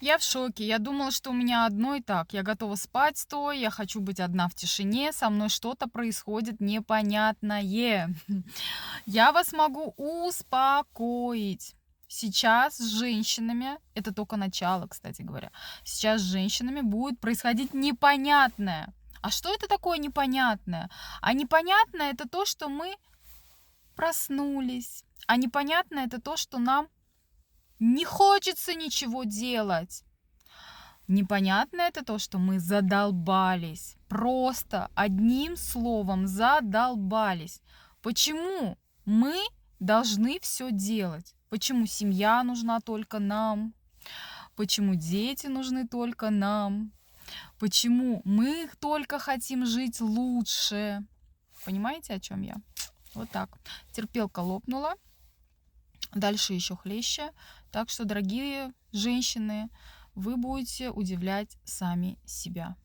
Я в шоке. Я думала, что у меня одно и так. Я готова спать стоя, я хочу быть одна в тишине, со мной что-то происходит непонятное. Я вас могу успокоить. Сейчас с женщинами, это только начало, кстати говоря, сейчас с женщинами будет происходить непонятное. А что это такое непонятное? А непонятное это то, что мы проснулись. А непонятное это то, что нам не хочется ничего делать. Непонятно это то, что мы задолбались. Просто одним словом задолбались. Почему мы должны все делать? Почему семья нужна только нам? Почему дети нужны только нам? Почему мы только хотим жить лучше? Понимаете, о чем я? Вот так. Терпелка лопнула, дальше еще хлеще. Так что, дорогие женщины, вы будете удивлять сами себя.